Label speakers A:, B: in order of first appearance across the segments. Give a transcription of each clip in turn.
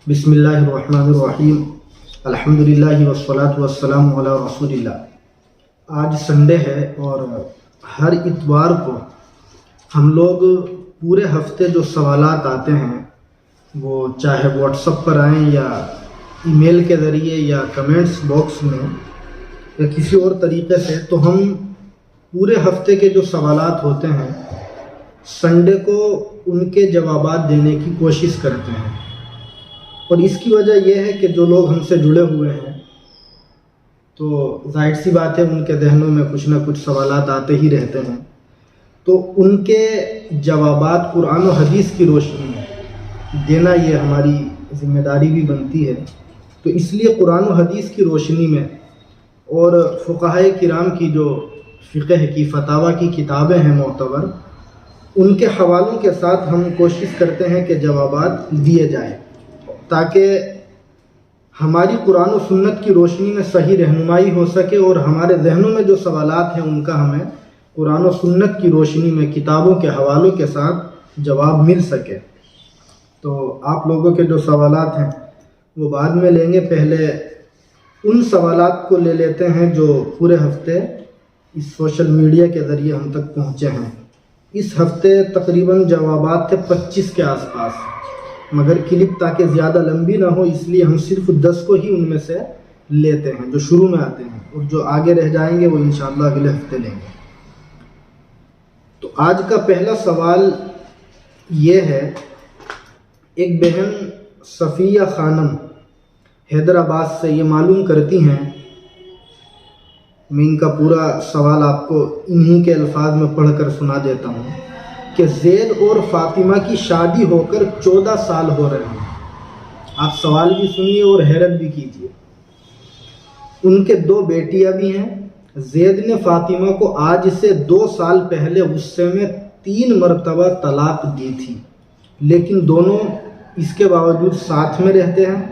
A: بسم اللہ الرحمن الرحیم الحمدللہ والصلاة والسلام علی رسول اللہ۔ آج سنڈے ہے اور ہر اتوار کو ہم لوگ پورے ہفتے جو سوالات آتے ہیں وہ چاہے واٹس ایپ پر آئیں یا ای میل کے ذریعے یا کمنٹس باکس میں یا کسی اور طریقے سے، تو ہم پورے ہفتے کے جو سوالات ہوتے ہیں سنڈے کو ان کے جوابات دینے کی کوشش کرتے ہیں۔ اور اس کی وجہ یہ ہے کہ جو لوگ ہم سے جڑے ہوئے ہیں تو ظاہر سی بات ہے ان کے ذہنوں میں کچھ نہ کچھ سوالات آتے ہی رہتے ہیں، تو ان کے جوابات قرآن و حدیث کی روشنی میں دینا یہ ہماری ذمہ داری بھی بنتی ہے۔ تو اس لیے قرآن و حدیث کی روشنی میں اور فقہائے کرام کی جو فقہ کی فتاویٰ کی کتابیں ہیں معتبر، ان کے حوالوں کے ساتھ ہم کوشش کرتے ہیں کہ جوابات دیے جائیں تاکہ ہماری قرآن و سنت کی روشنی میں صحیح رہنمائی ہو سکے اور ہمارے ذہنوں میں جو سوالات ہیں ان کا ہمیں قرآن و سنت کی روشنی میں کتابوں کے حوالوں کے ساتھ جواب مل سکے۔ تو آپ لوگوں کے جو سوالات ہیں وہ بعد میں لیں گے، پہلے ان سوالات کو لے لیتے ہیں جو پورے ہفتے اس سوشل میڈیا کے ذریعے ہم تک پہنچے ہیں۔ اس ہفتے تقریباً جوابات تھے 25 کے آس پاس، مگر کلپ تاکہ زیادہ لمبی نہ ہو اس لیے ہم صرف 10 کو ہی ان میں سے لیتے ہیں جو شروع میں آتے ہیں، اور جو آگے رہ جائیں گے وہ انشاءاللہ اگلے ہفتے لیں گے۔ تو آج کا پہلا سوال یہ ہے، ایک بہن صفیہ خانم حیدرآباد سے یہ معلوم کرتی ہیں، میں ان کا پورا سوال آپ کو انہی کے الفاظ میں پڑھ کر سنا دیتا ہوں کہ زید اور فاطمہ کی شادی ہو کر 14 سال ہو رہے ہیں۔ آپ سوال بھی سنیے اور حیرت بھی کیجیے۔ ان کے 2 بیٹیاں بھی ہیں۔ زید نے فاطمہ کو آج سے 2 سال پہلے غصے میں 3 مرتبہ طلاق دی تھی، لیکن دونوں اس کے باوجود ساتھ میں رہتے ہیں۔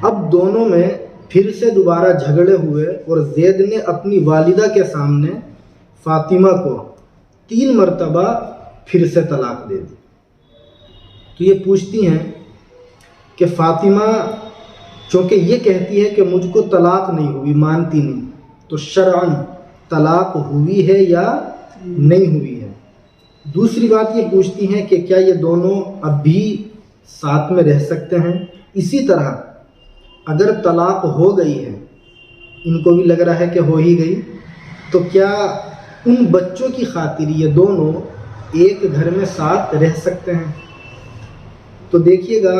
A: اب دونوں میں پھر سے دوبارہ جھگڑے ہوئے اور زید نے اپنی والدہ کے سامنے فاطمہ کو 3 مرتبہ پھر سے طلاق دے دی۔ تو یہ پوچھتی ہیں کہ فاطمہ چونکہ یہ کہتی ہے کہ مجھ کو طلاق نہیں ہوئی، مانتی نہیں، تو شرعاً طلاق ہوئی ہے یا نہیں ہوئی ہے؟ دوسری بات یہ پوچھتی ہیں کہ کیا یہ دونوں اب بھی ساتھ میں رہ سکتے ہیں؟ اسی طرح اگر طلاق ہو گئی ہے، ان کو بھی لگ رہا ہے کہ ہو ہی گئی، تو کیا ان بچوں کی خاطر یہ دونوں ایک گھر میں ساتھ رہ سکتے ہیں؟ تو دیکھیے گا،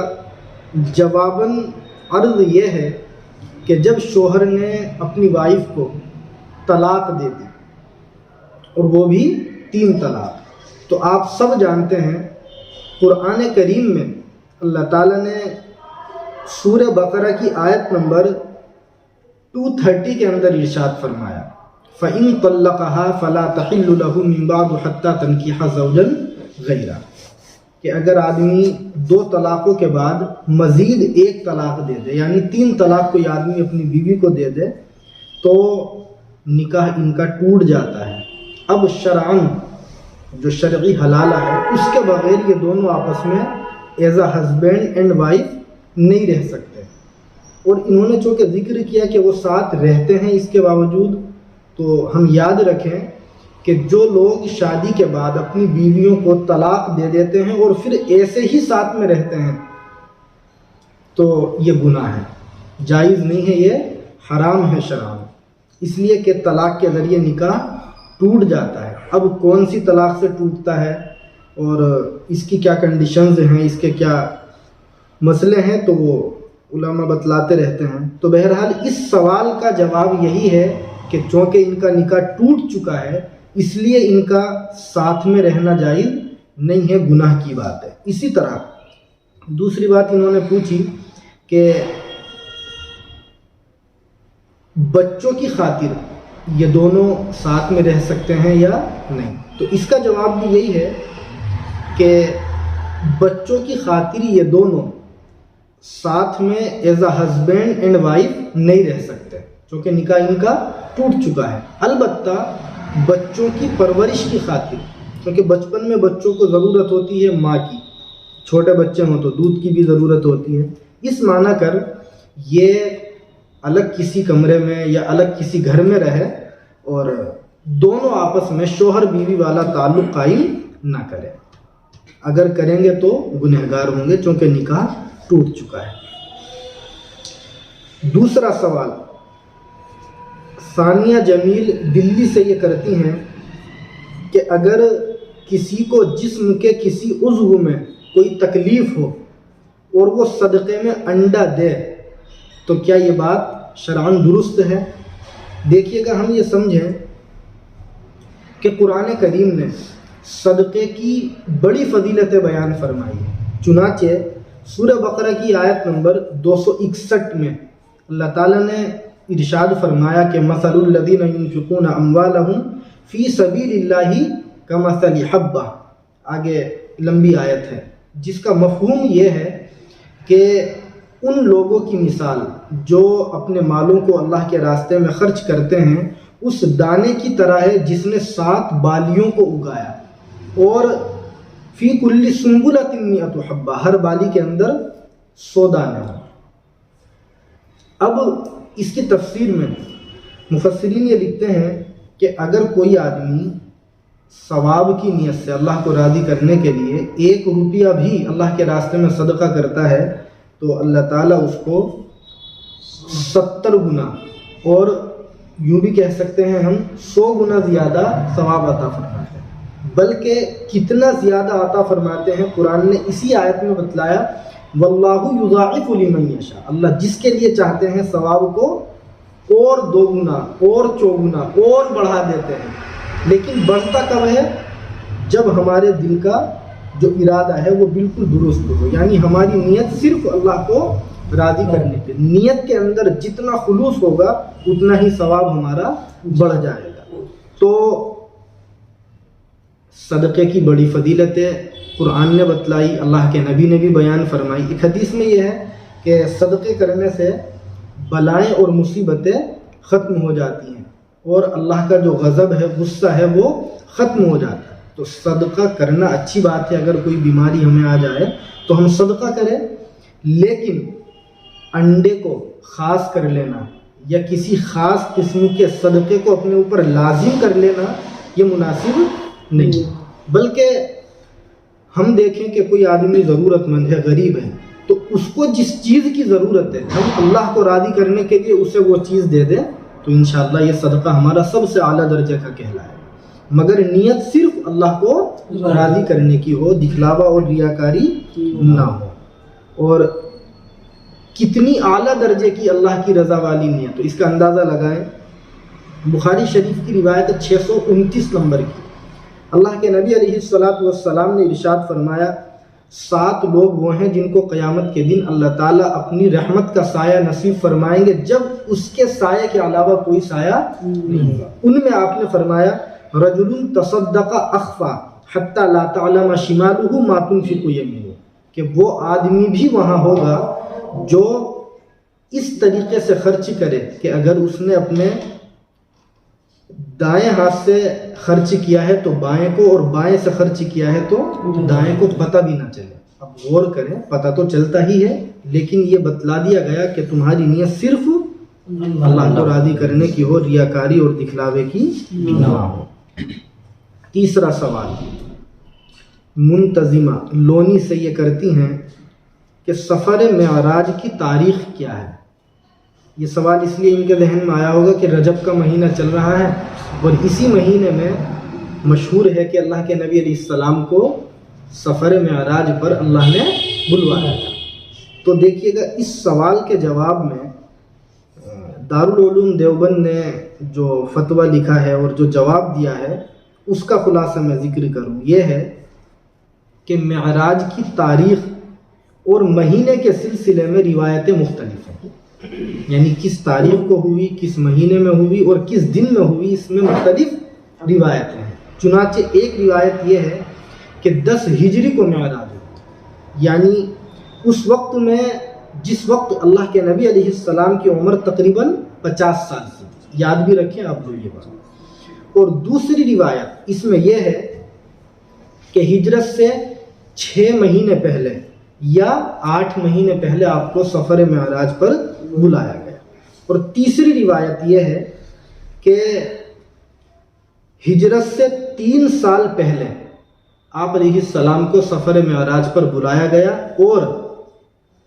A: جواباً عرض یہ ہے کہ جب شوہر نے اپنی وائف کو طلاق دے دی اور وہ بھی 3 طلاق، تو آپ سب جانتے ہیں قرآن کریم میں اللہ تعالیٰ نے سورہ بقرہ کی آیت نمبر 230 کے اندر ارشاد فرمایا، فَإِن طَلَّقَهَا فَلَا تَحِلُّ لَهُ مِن بَعْدُ حَتَّى تَنكِحَ زَوْجًا غَيْرَهُ، کہ اگر آدمی 2 طلاقوں کے بعد مزید 1 طلاق دے دے، یعنی 3 طلاق کوئی آدمی اپنی بیوی کو دے دے، تو نکاح ان کا ٹوٹ جاتا ہے۔ اب شرعاً جو شرعی حلالہ ہے اس کے بغیر یہ دونوں آپس میں as a husband and wife نہیں رہ سکتے۔ اور انہوں نے چونکہ ذکر کیا کہ وہ ساتھ رہتے ہیں، اس کے باوجود تو ہم یاد رکھیں کہ جو لوگ شادی کے بعد اپنی بیویوں کو طلاق دے دیتے ہیں اور پھر ایسے ہی ساتھ میں رہتے ہیں تو یہ گناہ ہے، جائز نہیں ہے، یہ حرام ہے شرعاً، اس لیے کہ طلاق کے ذریعے نکاح ٹوٹ جاتا ہے۔ اب کون سی طلاق سے ٹوٹتا ہے اور اس کی کیا کنڈیشنز ہیں، اس کے کیا مسئلے ہیں، تو وہ علماء بتلاتے رہتے ہیں۔ تو بہرحال اس سوال کا جواب یہی ہے کہ چونکہ ان کا نکاح ٹوٹ چکا ہے اس لیے ان کا ساتھ میں رہنا جائز نہیں ہے، گناہ کی بات ہے۔ اسی طرح دوسری بات انہوں نے پوچھی کہ بچوں کی خاطر یہ دونوں ساتھ میں رہ سکتے ہیں یا نہیں، تو اس کا جواب بھی یہی ہے کہ بچوں کی خاطر یہ دونوں ساتھ میں as a husband and wife نہیں رہ سکتے کیونکہ نکاح ان کا ٹوٹ چکا ہے۔ البتہ بچوں کی پرورش کی خاطر، کیونکہ بچپن میں بچوں کو ضرورت ہوتی ہے ماں کی، چھوٹے بچے ہوں تو دودھ کی بھی ضرورت ہوتی ہے، اس معنی کر یہ الگ کسی کمرے میں یا الگ کسی گھر میں رہے اور دونوں آپس میں شوہر بیوی والا تعلق قائم نہ کرے. اگر کریں گے تو گنہگار ہوں گے چونکہ نکاح ٹوٹ چکا ہے. دوسرا سوال ثانیہ جمیل دلی سے یہ کرتی ہیں کہ اگر کسی کو جسم کے کسی عضو میں کوئی تکلیف ہو اور وہ صدقے میں انڈا دے تو کیا یہ بات شرعاً درست ہے؟ دیکھیے گا، ہم یہ سمجھیں کہ قرآن کریم نے صدقے کی بڑی فضیلتیں بیان فرمائی ہیں. چنانچہ سورہ بقرہ کی آیت نمبر 261 میں اللہ تعالیٰ نے ارشاد فرمایا کہ مثل الذین ينفقون اموالهم فی سبیل اللہ کمثل حبہ. آگے لمبی آیت ہے جس کا مفہوم یہ ہے کہ ان لوگوں کی مثال جو اپنے مالوں کو اللہ کے راستے میں خرچ کرتے ہیں اس دانے کی طرح ہے جس نے 7 بالیوں کو اگایا اور فی کل سنبلۃ مئۃ حبہ، ہر بالی کے اندر 100 دانے ہیں. اب اس کی تفسیر میں مفسرین یہ لکھتے ہیں کہ اگر کوئی آدمی ثواب کی نیت سے اللہ کو راضی کرنے کے لیے 1 روپیہ بھی اللہ کے راستے میں صدقہ کرتا ہے تو اللہ تعالیٰ اس کو 70 گنا اور یوں بھی کہہ سکتے ہیں ہم 100 گنا زیادہ ثواب عطا فرماتے ہیں. بلکہ کتنا زیادہ عطا فرماتے ہیں قرآن نے اسی آیت میں بتلایا، واللہ یضاعف لمن یشاء. اللہ جس کے لیے چاہتے ہیں ثواب کو اور 2 گنا اور 4 گنا اور بڑھا دیتے ہیں. لیکن بڑھتا کب ہے؟ جب ہمارے دل کا جو ارادہ ہے وہ بالکل درست ہو، یعنی ہماری نیت صرف اللہ کو راضی کرنے کی. نیت کے اندر جتنا خلوص ہوگا اتنا ہی ثواب ہمارا بڑھ جائے گا. تو صدقے کی بڑی فضیلتیں قرآن نے بتلائی، اللہ کے نبی نے بھی بیان فرمائی. ایک حدیث میں یہ ہے کہ صدقے کرنے سے بلائیں اور مصیبتیں ختم ہو جاتی ہیں اور اللہ کا جو غضب ہے، غصہ ہے، وہ ختم ہو جاتا ہے. تو صدقہ کرنا اچھی بات ہے. اگر کوئی بیماری ہمیں آ جائے تو ہم صدقہ کریں، لیکن انڈے کو خاص کر لینا یا کسی خاص قسم کے صدقے کو اپنے اوپر لازم کر لینا یہ مناسب نہیں. بلکہ ہم دیکھیں کہ کوئی آدمی ضرورت مند ہے، غریب ہے، تو اس کو جس چیز کی ضرورت ہے ہم اللہ کو راضی کرنے کے لیے اسے وہ چیز دے دیں تو انشاءاللہ یہ صدقہ ہمارا سب سے اعلیٰ درجے کا کہلائے. مگر نیت صرف اللہ کو راضی کرنے کی ہو، دکھلاوا اور ریاکاری نہ ہو. اور کتنی اعلیٰ درجے کی اللہ کی رضا والی نیت، تو اس کا اندازہ لگائیں. بخاری شریف کی روایت 629 نمبر کی. اللہ کے نبی علیہ السلام نے ارشاد فرمایا 7 لوگ وہ ہیں جن کو قیامت کے دن اللہ تعالیٰ اپنی رحمت کا سایہ نصیب فرمائیں گے جب اس کے سایہ کے علاوہ کوئی سایہ نہیں ہوگا. ان میں آپ نے فرمایا رجل تصدق اخفا حتی لا تعلم شمالہ ما تنفق یمینہ، کہ وہ آدمی بھی وہاں ہوگا جو اس طریقے سے خرچ کرے کہ اگر اس نے اپنے دائیں ہاتھ سے خرچ کیا ہے تو بائیں کو اور بائیں سے خرچ کیا ہے تو دائیں کو پتہ بھی نہ چلے. اب غور کریں، پتہ تو چلتا ہی ہے لیکن یہ بتلا دیا گیا کہ تمہاری نیت صرف اللہ کو راضی کرنے کی ہو، ریاکاری اور دکھلاوے کی نہ ہو. تیسرا سوال منتظمہ لونی سے یہ کرتی ہیں کہ سفر معراج کی تاریخ کیا ہے. یہ سوال اس لیے ان کے ذہن میں آیا ہوگا کہ رجب کا مہینہ چل رہا ہے اور اسی مہینے میں مشہور ہے کہ اللہ کے نبی علیہ السلام کو سفر معراج پر اللہ نے بلوایا تھا. تو دیکھیے گا اس سوال کے جواب میں دارالعلوم دیوبند نے جو فتویٰ لکھا ہے اور جو جواب دیا ہے اس کا خلاصہ میں ذکر کروں. یہ ہے کہ معراج کی تاریخ اور مہینے کے سلسلے میں روایتیں مختلف ہیں، یعنی کس تاریخ کو ہوئی، کس مہینے میں ہوئی اور کس دن میں ہوئی، اس میں مختلف روایتیں ہیں. چنانچہ ایک روایت یہ ہے کہ 10 ہجری کو معراج ہوئی، یعنی اس وقت میں جس وقت اللہ کے نبی علیہ السلام کی عمر تقریباً 50 سال سے، یاد بھی رکھیں آپ لوگ یہ بات. اور دوسری روایت اس میں یہ ہے کہ ہجرت سے 6 مہینے پہلے یا 8 مہینے پہلے آپ کو سفر معراج پر بلایا گیا. اور تیسری روایت یہ ہے کہ ہجرت سے 3 سال پہلے آپ علیہ السلام کو سفر معراج پر بلایا گیا، اور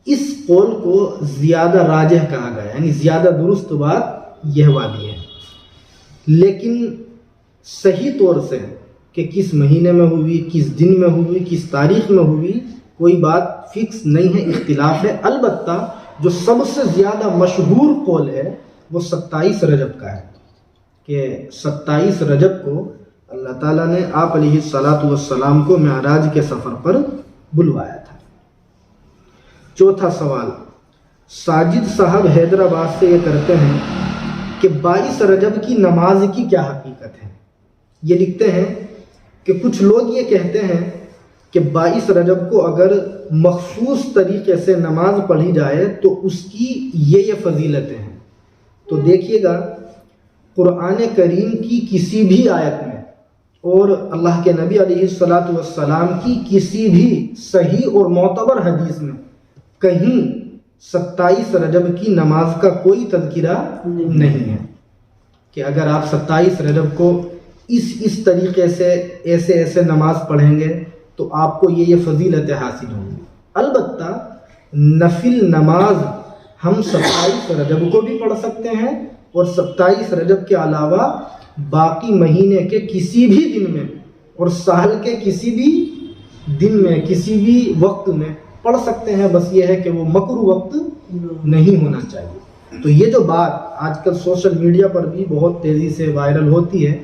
A: اس قول کو زیادہ راجح کہا گیا، یعنی زیادہ درست بات یہ والی ہے. لیکن صحیح طور سے کہ کس مہینے میں ہوئی، کس دن میں ہوئی، کس تاریخ میں ہوئی، کوئی بات فکس نہیں ہے، اختلاف ہے. البتہ جو سب سے زیادہ مشہور قول ہے وہ 27 رجب کا ہے کہ 27 رجب کو اللہ تعالیٰ نے آپ علیہ السلام کو معراج کے سفر پر بلوایا تھا. چوتھا سوال ساجد صاحب حیدرآباد سے یہ کرتے ہیں کہ 22 رجب کی نماز کی کیا حقیقت ہے. یہ لکھتے ہیں کہ کچھ لوگ یہ کہتے ہیں کہ 22 رجب کو اگر مخصوص طریقے سے نماز پڑھی جائے تو اس کی یہ فضیلتیں ہیں. تو دیکھیے گا قرآن کریم کی کسی بھی آیت میں اور اللہ کے نبی علیہ السلام کی کسی بھی صحیح اور معتبر حدیث میں کہیں 27 رجب کی نماز کا کوئی تذکرہ نہیں ہے کہ اگر آپ 27 رجب کو اس طریقے سے ایسے نماز پڑھیں گے تو آپ کو یہ فضیلتیں حاصل ہوں گی. البتہ نفل نماز ہم 27 رجب کو بھی پڑھ سکتے ہیں اور 27 رجب کے علاوہ باقی مہینے کے کسی بھی دن میں اور سال کے کسی بھی دن میں کسی بھی وقت میں پڑھ سکتے ہیں. بس یہ ہے کہ وہ مکروہ وقت نہیں ہونا چاہیے. تو یہ جو بات آج کل سوشل میڈیا پر بھی بہت تیزی سے وائرل ہوتی ہے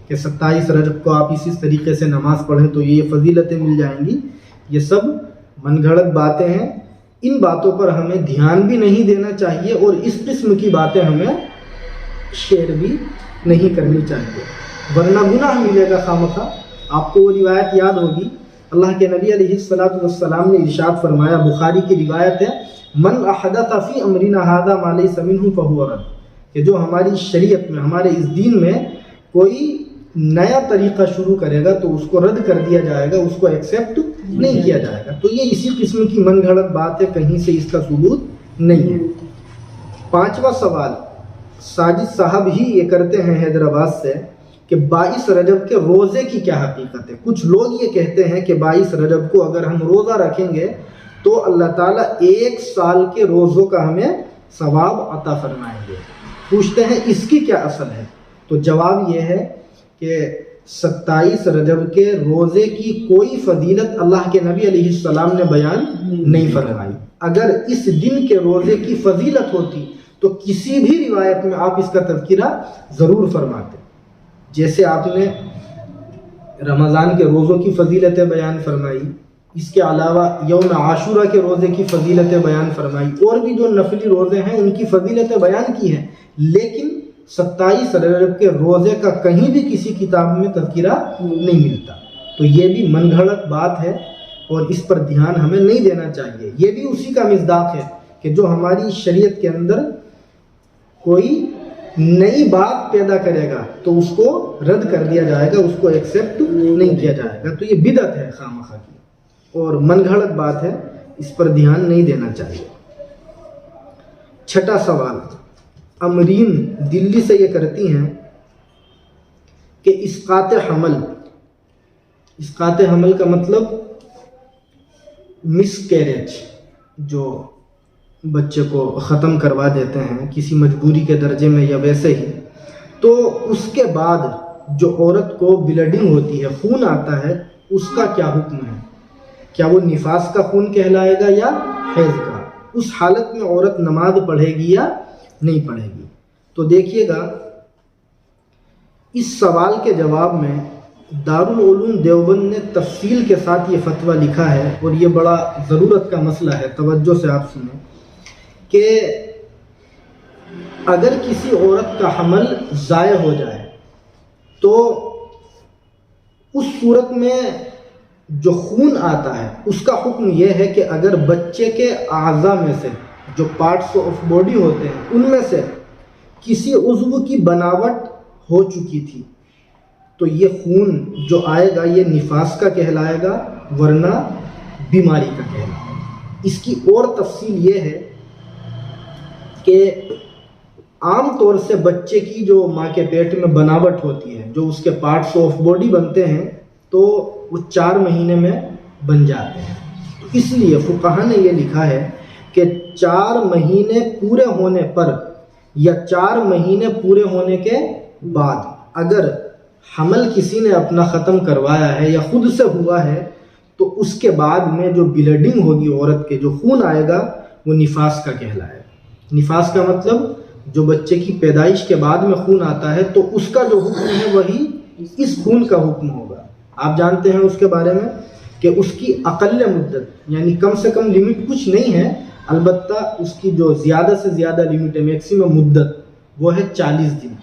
A: کہ 27 رجب کو آپ اسی طریقے سے نماز پڑھیں تو یہ فضیلتیں مل جائیں گی، یہ سب من گھڑت باتیں ہیں. ان باتوں پر ہمیں دھیان بھی نہیں دینا چاہیے اور اس قسم کی باتیں ہمیں شیئر بھی نہیں کرنی چاہیے، ورنہ گناہ ملے گا خامخواہ. آپ کو وہ روایت یاد ہوگی، اللہ کے نبی علیہ السلام نے ارشاد فرمایا، بخاری کی روایت ہے، من احدث فی امرنا ھذا ما لیس منہ فہو رد، کہ جو ہماری شریعت میں، ہمارے اس دین میں کوئی نیا طریقہ شروع کرے گا تو اس کو رد کر دیا جائے گا، اس کو ایکسیپٹ نہیں کیا جائے گا. تو یہ اسی قسم کی من گھڑت بات ہے، کہیں سے اس کا ثبوت نہیں ہے. 5واں سوال ساجد صاحب ہی یہ کرتے ہیں حیدرآباد سے کہ 22 رجب کے روزے کی کیا حقیقت ہے. کچھ لوگ یہ کہتے ہیں کہ 22 رجب کو اگر ہم روزہ رکھیں گے تو اللہ تعالیٰ 1 سال کے روزوں کا ہمیں ثواب عطا فرمائیں گے. پوچھتے ہیں اس کی کیا اصل ہے؟ تو جواب یہ ہے کہ 27 رجب کے روزے کی کوئی فضیلت اللہ کے نبی علیہ السلام نے بیان نہیں فرمائی. اگر اس دن کے روزے کی فضیلت ہوتی تو کسی بھی روایت میں آپ اس کا تذکرہ ضرور فرماتے. جیسے آپ نے رمضان کے روزوں کی فضیلتیں بیان فرمائی، اس کے علاوہ یوم عاشورہ کے روزے کی فضیلتیں بیان فرمائی، اور بھی جو نفلی روزے ہیں ان کی فضیلتیں بیان کی ہیں، لیکن 27 رجب کے روزے کا کہیں بھی کسی کتاب میں تذکرہ نہیں ملتا. تو یہ بھی من گھڑت بات ہے اور اس پر دھیان ہمیں نہیں دینا چاہیے. یہ بھی اسی کا مصداق ہے کہ جو ہماری شریعت کے اندر کوئی نئی بات پیدا کرے گا تو اس کو رد کر دیا جائے گا، اس کو ایکسیپٹ نہیں کیا جائے گا. تو یہ بدعت ہے خامخواہ کی اور من گھڑت بات ہے، اس پر دھیان نہیں دینا چاہیے. 6واں سوال امرین دلی سے یہ کرتی ہیں کہ اسقاط حمل کا مطلب مس کیریج، جو بچے کو ختم کروا دیتے ہیں کسی مجبوری کے درجے میں یا ویسے ہی، تو اس کے بعد جو عورت کو بلیڈنگ ہوتی ہے، خون آتا ہے، اس کا کیا حکم ہے؟ کیا وہ نفاس کا خون کہلائے گا یا حیض کا؟ اس حالت میں عورت نماز پڑھے گی یا نہیں پڑھے گی؟ تو دیکھیے گا اس سوال کے جواب میں دارالعلوم دیوبند نے تفصیل کے ساتھ یہ فتویٰ لکھا ہے، اور یہ بڑا ضرورت کا مسئلہ ہے، توجہ سے آپ سنیں کہ اگر کسی عورت کا حمل ضائع ہو جائے تو اس صورت میں جو خون آتا ہے اس کا حکم یہ ہے کہ اگر بچے کے اعضاء میں سے، جو پارٹس آف باڈی ہوتے ہیں، ان میں سے کسی عضو کی بناوٹ ہو چکی تھی تو یہ خون جو آئے گا یہ نفاس کا کہلائے گا، ورنہ بیماری کا کہلائے گا. اس کی اور تفصیل یہ ہے کہ عام طور سے بچے کی جو ماں کے پیٹ میں بناوٹ ہوتی ہے، جو اس کے پارٹس آف باڈی بنتے ہیں، تو وہ 4 مہینے میں بن جاتے ہیں۔ تو اس لیے فقہا نے یہ لکھا ہے کہ 4 مہینے پورے ہونے پر یا 4 مہینے پورے ہونے کے بعد اگر حمل کسی نے اپنا ختم کروایا ہے یا خود سے ہوا ہے تو اس کے بعد میں جو بلیڈنگ ہوگی عورت کے، جو خون آئے گا، وہ نفاس کا کہلائے گا۔ نفاس کا مطلب جو بچے کی پیدائش کے بعد میں خون آتا ہے تو اس کا جو حکم ہے وہی اس خون کا حکم ہوگا۔ آپ جانتے ہیں اس کے بارے میں کہ اس کی اقل مدت یعنی کم سے کم لمٹ کچھ نہیں ہے، البتہ اس کی جو زیادہ سے زیادہ لمٹ ہے، میکسیمم مدت، وہ ہے 40 دن۔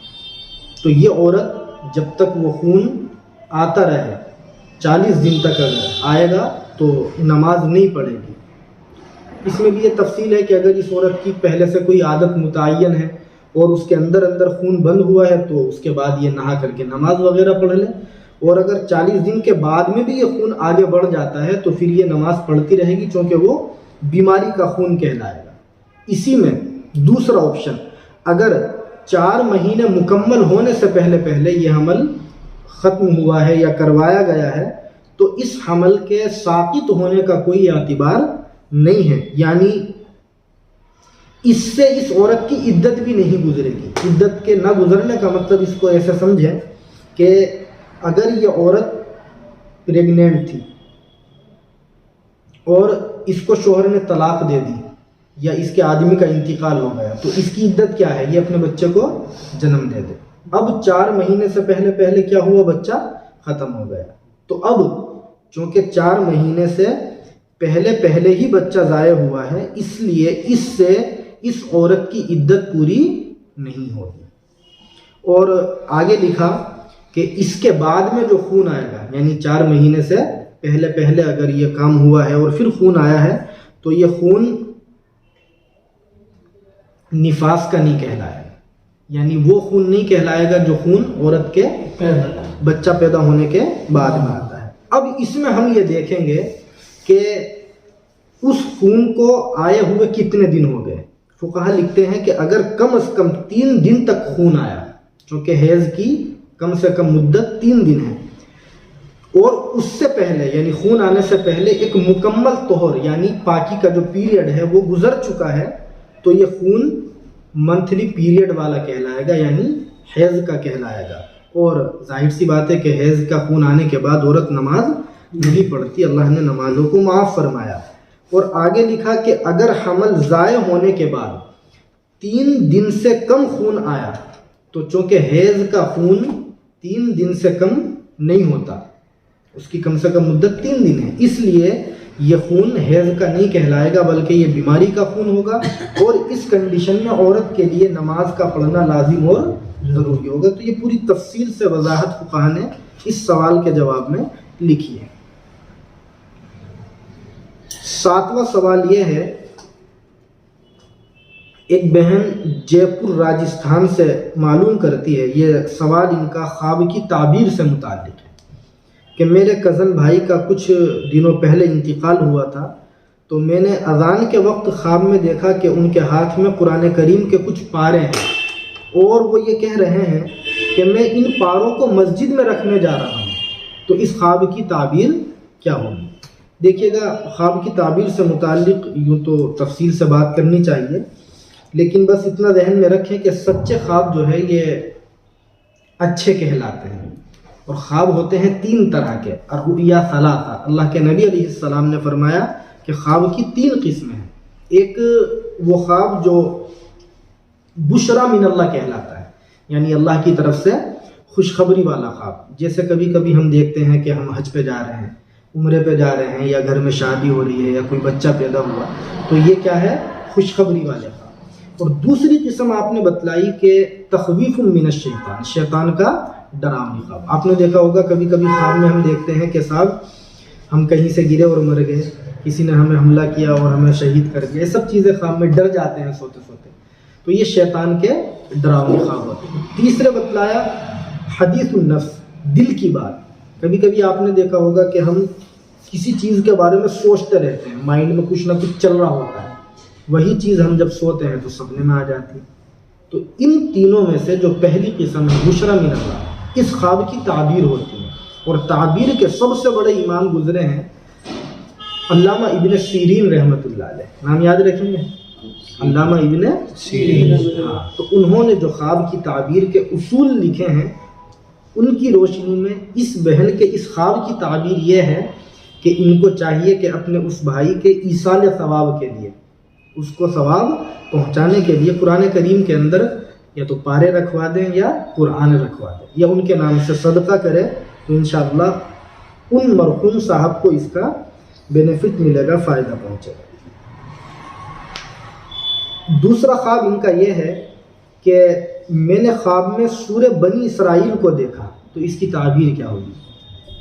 A: تو یہ عورت جب تک وہ خون آتا رہے، 40 دن تک اگر آئے گا تو نماز نہیں پڑھے گی۔ اس میں بھی یہ تفصیل ہے کہ اگر اس عورت کی پہلے سے کوئی عادت متعین ہے اور اس کے اندر خون بند ہوا ہے تو اس کے بعد یہ نہا کر کے نماز وغیرہ پڑھ لے، اور اگر 40 دن کے بعد میں بھی یہ خون آگے بڑھ جاتا ہے تو پھر یہ نماز پڑھتی رہے گی، چونکہ وہ بیماری کا خون کہلائے گا۔ اسی میں دوسرا آپشن، اگر 4 مہینے مکمل ہونے سے پہلے یہ حمل ختم ہوا ہے یا کروایا گیا ہے تو اس حمل کے ساقط ہونے کا کوئی اعتبار نہیں ہے، یعنی اس سے اس عورت کی عدت بھی نہیں گزرے گی۔ عدت کے نہ گزرنے کا مطلب اس کو ایسے سمجھیں کہ اگر یہ عورت پریگنینٹ تھی اور اس کو شوہر نے طلاق دے دی یا اس کے آدمی کا انتقال ہو گیا تو اس کی عدت کیا ہے؟ یہ اپنے بچے کو جنم دے دے۔ اب 4 مہینے سے پہلے کیا ہوا؟ بچہ ختم ہو گیا۔ تو اب چونکہ 4 مہینے سے پہلے ہی بچہ ضائع ہوا ہے، اس لیے اس سے اس عورت کی عدت پوری نہیں ہوگی۔ اور آگے لکھا کہ اس کے بعد میں جو خون آئے گا، یعنی 4 مہینے سے پہلے اگر یہ کام ہوا ہے اور پھر خون آیا ہے تو یہ خون نفاس کا نہیں کہلائے گا، یعنی وہ خون نہیں کہلائے گا جو خون عورت کے بچہ پیدا ہونے کے بعد میں آتا ہے۔ اب اس میں ہم یہ دیکھیں گے کہ اس خون کو آئے ہوئے کتنے دن ہو گئے۔ فقہا لکھتے ہیں کہ اگر کم از کم 3 دن تک خون آیا، چونکہ حیض کی کم سے کم مدت 3 دن ہے، اور اس سے پہلے یعنی خون آنے سے پہلے ایک مکمل طہر یعنی پاکی کا جو پیریڈ ہے وہ گزر چکا ہے، تو یہ خون منتھلی پیریڈ والا کہلائے گا، یعنی حیض کا کہلائے گا۔ اور ظاہر سی بات ہے کہ حیض کا خون آنے کے بعد عورت نماز نہیں پڑھتی، اللہ نے نمازوں کو معاف فرمایا۔ اور آگے لکھا کہ اگر حمل ضائع ہونے کے بعد 3 دن سے کم خون آیا تو چونکہ حیض کا خون 3 دن سے کم نہیں ہوتا، اس کی کم سے کم مدت 3 دن ہے، اس لیے یہ خون حیض کا نہیں کہلائے گا بلکہ یہ بیماری کا خون ہوگا، اور اس کنڈیشن میں عورت کے لیے نماز کا پڑھنا لازم اور ضروری ہوگا۔ تو یہ پوری تفصیل سے وضاحت فقہا نے اس سوال کے جواب میں لکھی ہے۔ 7واں سوال یہ ہے، ایک بہن جے پور راجستھان سے معلوم کرتی ہے، یہ سوال ان کا خواب کی تعبیر سے متعلق ہے کہ میرے کزن بھائی کا کچھ دنوں پہلے انتقال ہوا تھا، تو میں نے اذان کے وقت خواب میں دیکھا کہ ان کے ہاتھ میں قرآن کریم کے کچھ پارے ہیں اور وہ یہ کہہ رہے ہیں کہ میں ان پاروں کو مسجد میں رکھنے جا رہا ہوں، تو اس خواب کی تعبیر کیا ہوگی؟ دیکھیے گا، خواب کی تعبیر سے متعلق یوں تو تفصیل سے بات کرنی چاہیے، لیکن بس اتنا ذہن میں رکھیں کہ سچے خواب جو ہے یہ اچھے کہلاتے ہیں، اور خواب ہوتے ہیں 3 طرح کے، الرؤیا ثلاثہ۔ اللہ کے نبی علیہ السلام نے فرمایا کہ خواب کی 3 قسمیں ہیں۔ ایک وہ خواب جو بشرا من اللہ کہلاتا ہے، یعنی اللہ کی طرف سے خوشخبری والا خواب، جیسے کبھی کبھی ہم دیکھتے ہیں کہ ہم حج پہ جا رہے ہیں، عمرے پہ جا رہے ہیں، یا گھر میں شادی ہو رہی ہے یا کوئی بچہ پیدا ہوا، تو یہ کیا ہے؟ خوشخبری والے خواب۔ اور دوسری قسم آپ نے بتلائی کہ تخویف من الشیطان، شیطان کا ڈراؤنی خواب۔ آپ نے دیکھا ہوگا کبھی کبھی خواب میں ہم دیکھتے ہیں کہ صاحب ہم کہیں سے گرے اور مر گئے، کسی نے ہمیں حملہ کیا اور ہمیں شہید کر دیا، یہ سب چیزیں خواب میں ڈر جاتے ہیں سوتے سوتے، تو یہ شیطان کے ڈراؤنے خواب ہوتے ہیں۔ تیسرے بتلایا حدیث النفس، دل کی بات۔ کبھی کبھی آپ نے دیکھا ہوگا کہ ہم کسی چیز کے بارے میں سوچتے رہتے ہیں، مائنڈ میں کچھ نہ کچھ چل رہا ہوتا ہے، وہی چیز ہم جب سوتے ہیں تو سپنے میں آ جاتی ہے۔ تو ان تینوں میں سے جو پہلی قسم ہے بشرا من اللہ، اس خواب کی تعبیر ہوتی ہے، اور تعبیر کے سب سے بڑے امام گزرے ہیں علامہ ابن سیرین رحمۃ اللہ علیہ، نام یاد رکھیں گے، علامہ ابن سیرین۔ تو انہوں نے جو خواب کی تعبیر کے اصول لکھے ہیں، ان کی روشنی میں اس بہن کے اس خواب کی تعبیر یہ ہے کہ ان کو چاہیے کہ اپنے اس بھائی کے ایصال ثواب کے لیے، اس کو ثواب پہنچانے کے لیے قرآن کریم کے اندر یا تو پارے رکھوا دیں یا قرآن رکھوا دیں یا ان کے نام سے صدقہ کرے، تو انشاءاللہ ان مرحوم صاحب کو اس کا بینیفٹ ملے گا، فائدہ پہنچے گا۔ دوسرا خواب ان کا یہ ہے کہ میں نے خواب میں سورہ بنی اسرائیل کو دیکھا، تو اس کی تعبیر کیا ہوگی؟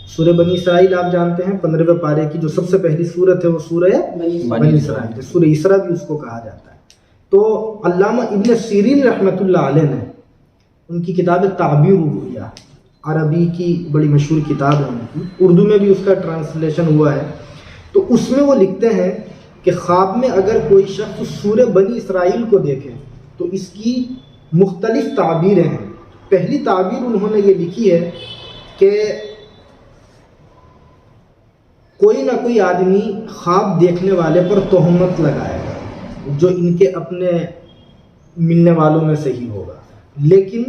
A: سورہ بنی اسرائیل آپ جانتے ہیں 15ویں پارے کی جو سب سے پہلی سورت ہے وہ سورہ بنی اسرائیل ہے، سورہ اسراء بھی اس کو کہا جاتا ہے۔ تو علامہ ابن سیرین رحمۃ اللہ علیہ نے ان کی کتاب تعبیر الرؤیا، عربی کی بڑی مشہور کتاب ہے ان کی، اردو میں بھی اس کا ٹرانسلیشن ہوا ہے، تو اس میں وہ لکھتے ہیں کہ خواب میں اگر کوئی شخص سورہ بنی اسرائیل کو دیکھے تو اس کی مختلف تعبیریں ہیں۔ پہلی تعبیر انہوں نے یہ لکھی ہے کہ کوئی نہ کوئی آدمی خواب دیکھنے والے پر تہمت لگائے گا جو ان کے اپنے ملنے والوں میں سے ہی ہوگا، لیکن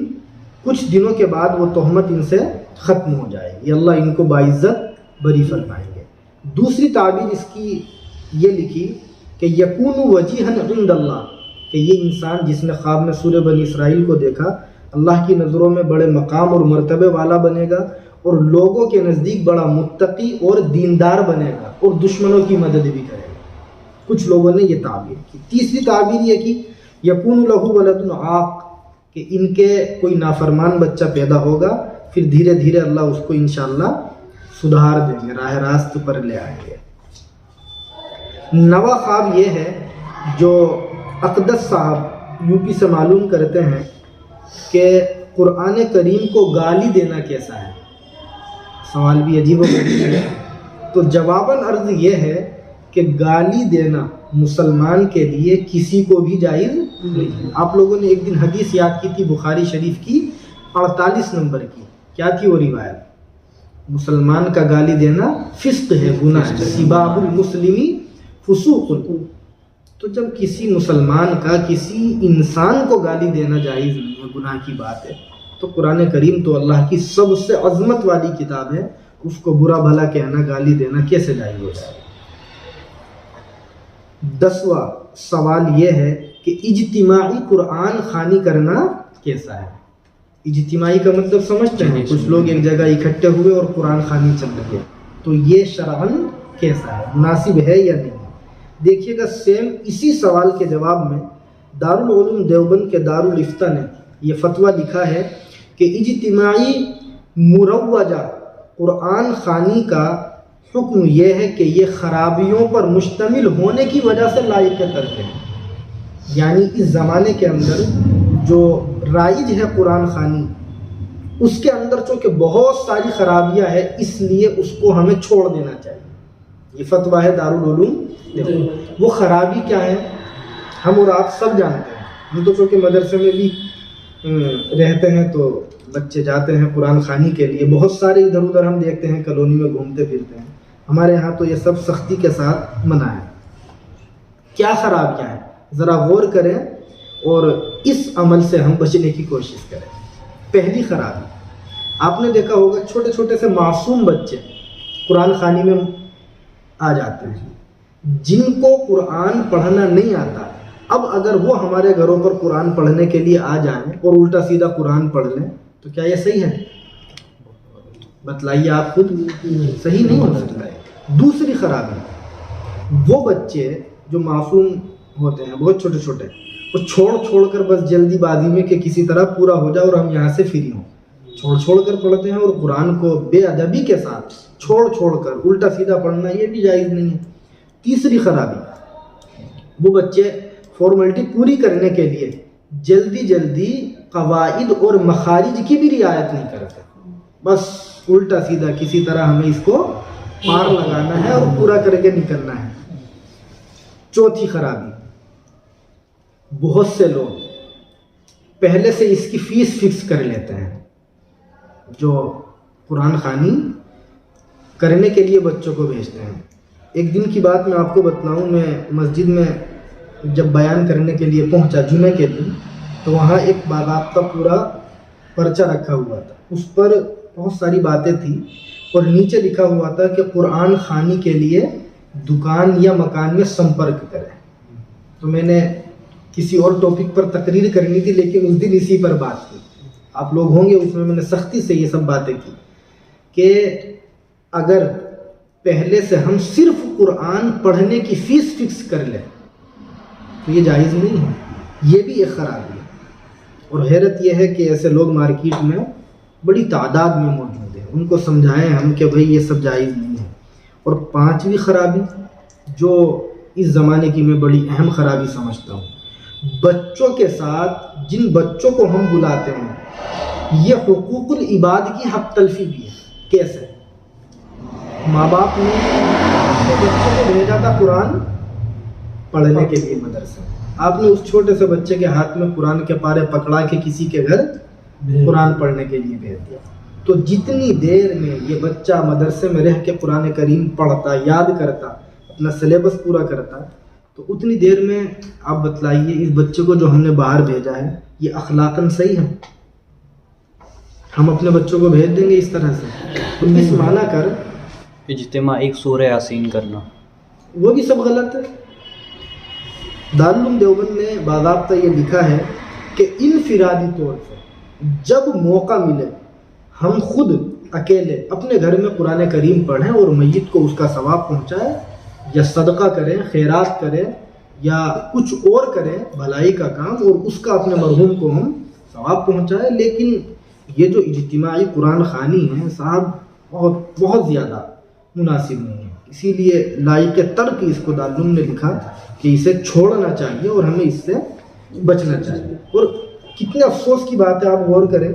A: کچھ دنوں کے بعد وہ تہمت ان سے ختم ہو جائے گی، اللہ ان کو باعزت بری فرمائیں گے۔ دوسری تعبیر اس کی یہ لکھی کہ یکون وجیہا عند اللہ، کہ یہ انسان جس نے خواب میں سورہ بنی اسرائیل کو دیکھا اللہ کی نظروں میں بڑے مقام اور مرتبے والا بنے گا، اور لوگوں کے نزدیک بڑا متقی اور دیندار بنے گا، اور دشمنوں کی مدد بھی کرے گا۔ کچھ لوگوں نے یہ تعبیر کی۔ تیسری تعبیر یہ کی یکون لہ ولد عاق، کہ ان کے کوئی نافرمان بچہ پیدا ہوگا، پھر دھیرے دھیرے اللہ اس کو انشاءاللہ سدھار دیں گے، راہ راست پر لے آئیں گے۔ نواں خواب یہ ہے جو اقدس صاحب یو پی سے معلوم کرتے ہیں کہ قرآن کریم کو گالی دینا کیسا ہے۔ سوال بھی عجیب و غریب ہے، تو جواباً عرض یہ ہے کہ گالی دینا مسلمان کے لیے کسی کو بھی جائز نہیں۔ آپ لوگوں نے ایک دن حدیث یاد کی تھی بخاری شریف کی 48 نمبر کی، کیا تھی وہ روایت؟ مسلمان کا گالی دینا فسق ہے، گناہ ہے، سباب المسلمی فسوق۔ تو جب کسی مسلمان کا کسی انسان کو گالی دینا جائز نہیں ہے، گناہ کی بات ہے، تو قرآن کریم تو اللہ کی سب سے عظمت والی کتاب ہے، اس کو برا بھلا کہنا، گالی دینا کیسے جائز ہو جائے؟ 10واں سوال یہ ہے کہ اجتماعی قرآن خوانی کرنا کیسا ہے؟ اجتماعی کا مطلب سمجھتے ہیں، کچھ لوگ ایک جگہ اکٹھے ہوئے اور قرآن خوانی چل رہی ہے، تو یہ شرعاً کیسا ہے، مناسب ہے یا نہیں؟ دیکھیے گا سیم اسی سوال کے جواب میں دارالعلوم دیوبند کے دارالافتاء نے یہ فتویٰ لکھا ہے کہ اجتماعی مروجہ قرآن خوانی کا حکم یہ ہے کہ یہ خرابیوں پر مشتمل ہونے کی وجہ سے لائق ترک ہے، یعنی اس زمانے کے اندر جو رائج ہے قرآن خوانی، اس کے اندر چونکہ بہت ساری خرابیاں ہیں، اس لیے اس کو ہمیں چھوڑ دینا چاہیے۔ یہ فتویٰ ہے دارالعلوم۔ وہ خرابی کیا ہے ہم اور آپ سب جانتے ہیں، ہم تو چونکہ مدرسے میں بھی رہتے ہیں تو بچے جاتے ہیں قرآن خوانی کے لیے، بہت سارے ادھر ادھر ہم دیکھتے ہیں کالونی میں گھومتے پھرتے ہیں، ہمارے ہاں تو یہ سب سختی کے ساتھ منع ہے۔ کیا خرابیاں ہیں ذرا غور کریں اور اس عمل سے ہم بچنے کی کوشش کریں۔ پہلی خرابی آپ نے دیکھا ہوگا، چھوٹے چھوٹے سے معصوم بچے قرآن خوانی میں آ جاتے ہیں، جن کو قرآن پڑھنا نہیں آتا، اب اگر وہ ہمارے گھروں پر قرآن پڑھنے کے لیے آ جائیں اور الٹا سیدھا قرآن پڑھ لیں تو کیا یہ صحیح ہے؟ بتلائیے آپ خود، صحیح نہیں ہو سکتا ہے۔ دوسری خرابی، وہ بچے جو معصوم ہوتے ہیں بہت چھوٹے چھوٹے، وہ چھوڑ کر بس جلدی بازی میں کہ کسی طرح پورا ہو جائے اور ہم یہاں سے فری ہوں، چھوڑ کر پڑھتے ہیں، اور قرآن کو بے ادبی کے ساتھ چھوڑ کر الٹا سیدھا پڑھنا یہ بھی جائز نہیں ہے۔ تیسری خرابی، وہ بچے فارمیلٹی پوری کرنے کے لیے جلدی قواعد اور مخارج کی بھی رعایت نہیں کرتے، بس الٹا سیدھا کسی طرح ہمیں اس کو پار لگانا ہے اور پورا کر کے نکلنا ہے۔ چوتھی خرابی، بہت سے لوگ پہلے سے اس کی فیس فکس کر لیتے ہیں، جو قرآن خوانی کرنے کے لیے بچوں کو بھیجتے ہیں۔ ایک دن کی بات میں آپ کو بتلاؤں، میں مسجد میں جب بیان کرنے کے لیے پہنچا جمعے کے دن، تو وہاں ایک باضابطہ پورا پرچہ رکھا ہوا تھا، اس پر بہت ساری باتیں تھیں اور نیچے لکھا ہوا تھا کہ قرآن خوانی کے لیے دکان یا مکان میں سمپرک کریں۔ تو میں نے کسی اور ٹاپک پر تقریر کرنی تھی، لیکن اس دن اسی پر بات کی، آپ لوگ ہوں گے اس میں نے سختی سے یہ سب باتیں کی کہ اگر پہلے سے ہم صرف قرآن پڑھنے کی فیس فکس کر لیں تو یہ جائز نہیں ہے، یہ بھی ایک خرابی ہے۔ اور حیرت یہ ہے کہ ایسے لوگ مارکیٹ میں بڑی تعداد میں موجود ہیں، ان کو سمجھائیں ہم کہ بھئی یہ سب جائز نہیں ہے۔ اور پانچویں خرابی، جو اس زمانے کی میں بڑی اہم خرابی سمجھتا ہوں، بچوں کے ساتھ جن بچوں کو ہم بلاتے ہیں یہ حقوق العباد کی حق تلفی بھی ہے۔ کیسے؟ ماں باپ نے بچوں کو بھیجا تھا قرآن پڑھنے کے لیے مدرسے، آپ نے اس چھوٹے سے بچے کے ہاتھ میں قرآن کے پارے پکڑا کے کسی کے گھر قرآن پڑھنے کے لیے بھیج دیا، تو جتنی دیر میں یہ بچہ مدرسے میں رہ کے قرآن کریم پڑھتا، یاد کرتا، اپنا سلیبس پورا کرتا، تو اتنی دیر میں آپ بتلائیے اس بچے کو جو ہم نے باہر بھیجا ہے یہ اخلاقاً صحیح ہے؟ ہم اپنے بچوں کو بھیج دیں گے اس طرح سے؟ تو اس معنی کر
B: اجتماع ایک سورہ یاسین کرنا،
A: وہ بھی سب غلط ہے۔ دارالعلوم دیوبند نے باضابطہ یہ لکھا ہے کہ انفرادی طور سے جب موقع ملے ہم خود اکیلے اپنے گھر میں قرآن کریم پڑھیں اور میت کو اس کا ثواب پہنچائیں، یا صدقہ کریں، خیرات کریں، یا کچھ اور کریں بھلائی کا کام، اور اس کا اپنے مرحوم کو ہم ثواب پہنچائیں۔ لیکن یہ جو اجتماعی قرآن خوانی ہے صاحب بہت زیادہ مناسب نہیں ہے، اسی لیے لائق ترک اس کو دارالعلوم نے لکھا کہ اسے چھوڑنا چاہیے اور ہمیں اس سے بچنا چاہیے۔ اور کتنے افسوس کی بات ہے، آپ غور کریں،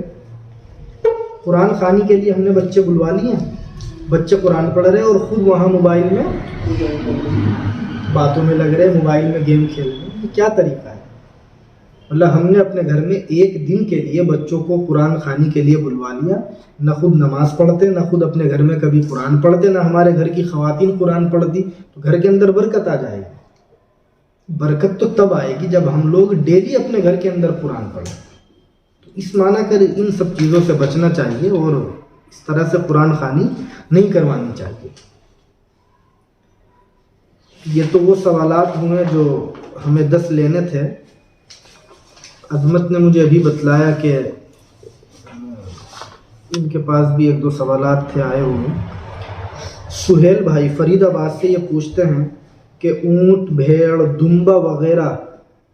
A: قرآن خوانی کے لیے ہم نے بچے بلوا لیے ہیں، بچے قرآن پڑھ رہے ہیں اور خود وہاں موبائل میں باتوں میں لگ رہے ہیں، موبائل میں گیم کھیل رہے ہیں۔ یہ کیا طریقہ ہے؟ اللہ ہم نے اپنے گھر میں ایک دن کے لیے بچوں کو قرآن خوانی کے لیے بلوا لیا، نہ خود نماز پڑھتے، نہ خود اپنے گھر میں کبھی قرآن پڑھتے، نہ ہمارے گھر کی خواتین قرآن پڑھتی، تو گھر کے اندر برکت آ جائے گی۔ برکت تو تب آئے گی جب ہم لوگ ڈیلی اپنے گھر کے اندر قرآن پڑھیں۔ تو اس معنی کر ان سب چیزوں سے بچنا چاہیے اور اس طرح سے قرآن خوانی نہیں کروانی چاہیے۔ یہ تو وہ سوالات ہوئے جو ہمیں 10 لینے تھے۔ عظمت نے مجھے ابھی بتلایا کہ ان کے پاس بھی 1-2 سوالات تھے آئے ہوئے۔ سہیل بھائی فرید آباد سے یہ پوچھتے ہیں کہ اونٹ، بھیڑ، دمبا وغیرہ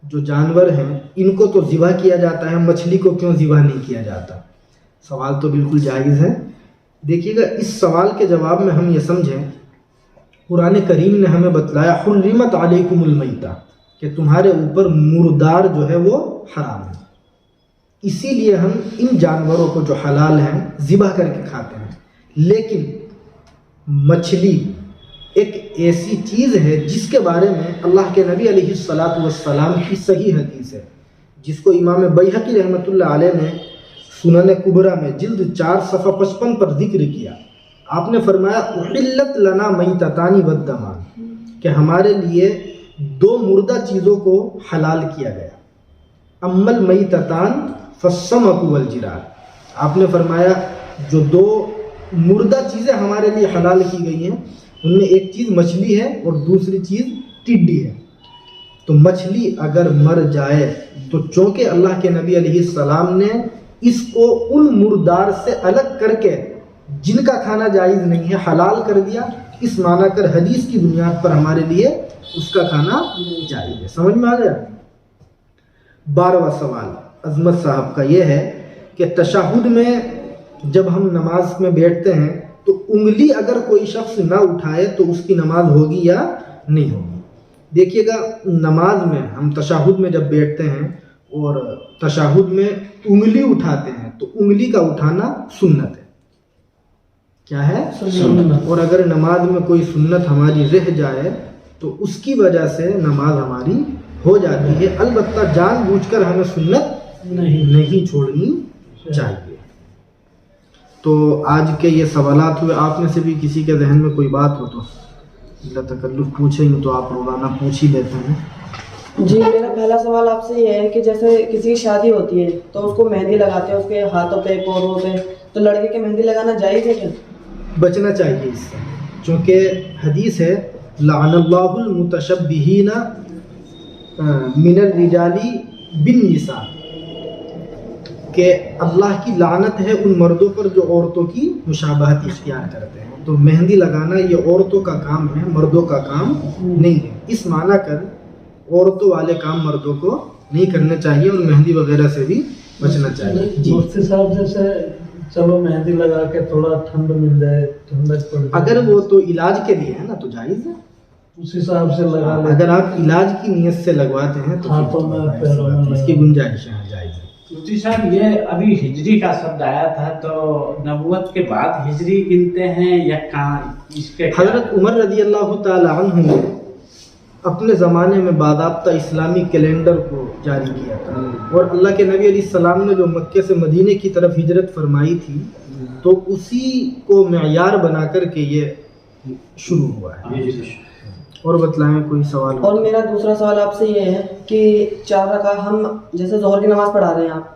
A: جو جانور ہیں ان کو تو ذبح کیا جاتا ہے، مچھلی کو کیوں ذبح نہیں کیا جاتا؟ سوال تو بالکل جائز ہے۔ دیکھیے گا، اس سوال کے جواب میں ہم یہ سمجھیں، قرآن کریم نے ہمیں بتلایا حرمت علیکم المیتہ، کہ تمہارے اوپر مردار جو ہے وہ حرام ہے، اسی لیے ہم ان جانوروں کو جو حلال ہیں ذبح کر کے کھاتے ہیں۔ لیکن مچھلی ایک ایسی چیز ہے جس کے بارے میں اللہ کے نبی علیہ السلام کی صحیح حدیث ہے، جس کو امام بیہقی رحمۃ اللہ علیہ نے سنن کبریٰ میں جلد 4 صفحہ 55 پر ذکر کیا۔ آپ نے فرمایا احلت لنا میتتان والدمان، کہ ہمارے لیے 2 مردہ چیزوں کو حلال کیا گیا۔ اما المیتتان فالسمک والجراد، آپ نے فرمایا جو 2 مردہ چیزیں ہمارے لیے حلال کی گئی ہیں ان میں ایک چیز مچھلی ہے اور دوسری چیز ٹڈی ہے۔ تو مچھلی اگر مر جائے تو چونکہ اللہ کے نبی علیہ السلام نے اس کو ان مردار سے الگ کر کے جن کا کھانا جائز نہیں ہے حلال کر دیا، اس معنی کر حدیث کی بنیاد پر ہمارے لیے اس کا کھانا جائز ہے۔ سمجھ میں آ گیا؟ 12واں سوال عظمت صاحب کا یہ ہے کہ تشہد میں جب ہم نماز میں بیٹھتے ہیں تو انگلی اگر کوئی شخص نہ اٹھائے تو اس کی نماز ہوگی یا نہیں ہوگی؟ دیکھیے گا، نماز میں ہم تشہد میں جب بیٹھتے ہیں اور تشہد میں انگلی اٹھاتے ہیں تو انگلی کا اٹھانا سنت ہے، کیا ہے سنت. اور اگر نماز میں کوئی سنت ہماری رہ جائے تو اس کی وجہ سے نماز ہماری ہو جاتی ہے. البتہ جان بوجھ کر ہمیں سنت نہیں چھوڑنی چاہیے. تو آج کے یہ سوالات ہوئے. آپ میں سے بھی کسی کے ذہن میں کوئی بات ہو تو بلا تکلف پوچھیں گے تو آپ روزانہ پوچھ ہی لیتے ہیں.
C: جی میرا پہلا سوال آپ سے یہ ہے کہ جیسے کسی کی شادی ہوتی ہے تو اس کو مہندی لگاتے ہیں اس کے ہاتھوں پہ پوروں پہ, تو لڑکے کے مہندی لگانا جائز ہے کیا؟ بچنا
A: چاہیے اس سے, چونکہ حدیث ہے لعن اللہ المتشبہین من الرجال بالنساء, کہ اللہ کی لعنت ہے ان مردوں پر جو عورتوں کی مشابہت اختیار کرتے ہیں. تو مہندی لگانا یہ عورتوں کا کام ہے, مردوں کا کام نہیں ہے. اس معنی کر عورتوں والے کام مردوں کو نہیں کرنے چاہیے اور مہندی وغیرہ سے بھی بچنا چاہیے. جی
D: مفتی صاحب جیسے چلو مہندی لگا کے تھوڑا ٹھنڈ مل جائے, ٹھنڈک پڑ جائے,
A: اگر وہ تو علاج کے لیے ہے نا تو جائز ہے,
D: اس حساب سے لگا لیں.
A: اگر آپ علاج کی نیت سے لگواتے ہیں تو
D: ہاتھوں میں پیروں میں
A: اس کی گنجائش ہے, جائز ہے.
E: مفتی صاحب یہ ابھی ہجری کا شبد آیا تھا, تو نبوت کے بعد ہجری گنتے ہیں یا کہاں اس کے؟
A: حضرت عمر رضی اللہ تعالی عنہ نے اپنے زمانے میں باضابطہ اسلامی کیلنڈر کو جاری کیا تھا, اور اللہ کے نبی علیہ السلام نے جو مکے سے مدینے کی طرف ہجرت فرمائی تھی تو اسی کو معیار بنا کر کے یہ شروع ہوا ہے. اور بتلائیں کوئی سوال ہو؟
C: اور میرا دوسرا سوال آپ سے یہ ہے کہ 4 رکعت ہم جیسے ظہر کی نماز پڑھا رہے ہیں آپ,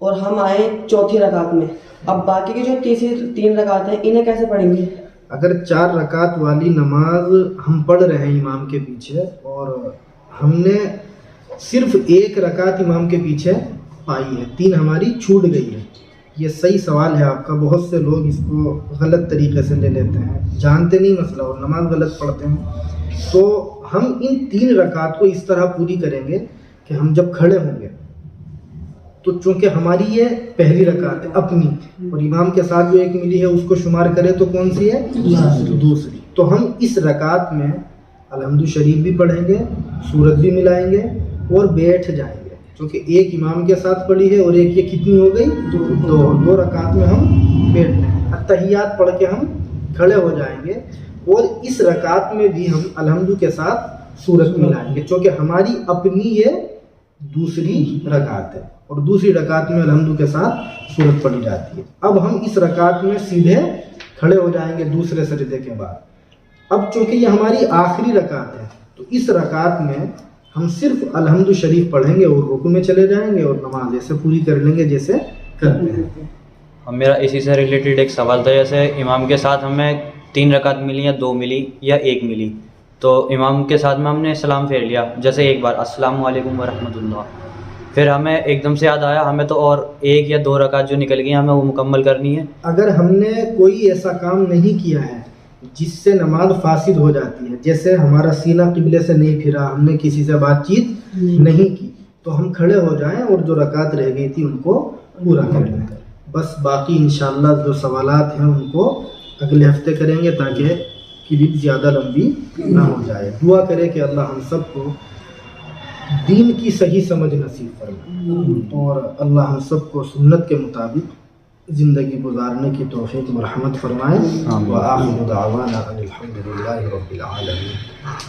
C: اور ہم آئے چوتھی رکعت میں, اب باقی کی جو تیسری 3 رکعت ہیں انہیں کیسے پڑھیں گے؟
A: اگر 4 رکعت والی نماز ہم پڑھ رہے ہیں امام کے پیچھے اور ہم نے صرف 1 رکعت امام کے پیچھے پائی ہے, 3 ہماری چھوٹ گئی ہے. یہ صحیح سوال ہے آپ کا. بہت سے لوگ اس کو غلط طریقے سے لے لیتے ہیں, جانتے نہیں مسئلہ اور نماز غلط پڑھتے ہیں. تو ہم ان 3 رکعت کو اس طرح پوری کریں گے کہ ہم جب کھڑے ہوں گے تو چونکہ ہماری یہ پہلی رکعت ہے اپنی, اور امام کے ساتھ جو 1 ملی ہے اس کو شمار کریں تو کون سی ہے؟ دوسری. تو ہم اس رکعت میں الحمد شریف بھی پڑھیں گے, سورت بھی ملائیں گے اور بیٹھ جائیں گے, چونکہ 1 امام کے ساتھ پڑھی ہے اور 1 یہ کتنی ہو گئی؟ 2 رکعت میں ہم بیٹھتے ہیں. اتحیات پڑھ کے ہم کھڑے ہو جائیں گے اور اس رکعت میں بھی ہم الحمد کے ساتھ سورت ملائیں گے, چونکہ ہماری اپنی یہ دوسری رکعت ہے اور دوسری رکعت میں الحمد کے ساتھ سورت پڑھی جاتی ہے. اب ہم اس رکعت میں سیدھے کھڑے ہو جائیں گے دوسرے سجدے کے بعد. اب چونکہ یہ ہماری آخری رکعت ہے تو اس رکعت میں ہم صرف الحمد شریف پڑھیں گے اور رکوع میں چلے جائیں گے اور نماز ایسے پوری کر لیں گے جیسے کرتے ہیں.
B: اب میرا اسی سے ریلیٹڈ ایک سوال تھا, جیسے امام کے ساتھ ہمیں 3 رکعت ملی یا 2 ملی یا 1 ملی, تو امام کے ساتھ میں ہم نے سلام پھیر لیا, جیسے ایک بار السلام علیکم ورحمۃ اللہ, پھر ہمیں ایک دم سے یاد آیا ہمیں تو اور 1 یا 2 رکعت جو نکل گئی ہمیں وہ مکمل کرنی ہے.
A: اگر ہم نے کوئی ایسا کام نہیں کیا ہے جس سے نماز فاسد ہو جاتی ہے, جیسے ہمارا سینہ قبلے سے نہیں پھرا, ہم نے کسی سے بات چیت نہیں کی, تو ہم کھڑے ہو جائیں اور جو رکعت رہ گئی تھی ان کو پورا کر لیں. بس باقی انشاءاللہ جو سوالات ہیں ان کو اگلے ہفتے کریں گے تاکہ کلپ زیادہ لمبی نہ ہو جائے. دعا کرے کہ اللہ ہم سب کو دین کی صحیح سمجھ نصیب فرمائے اور اللہ ہم سب کو سنت کے مطابق زندگی گزارنے کی توفیق مرحمت فرمائے. وآخر دعوانا ان الحمد للہ رب العالمین.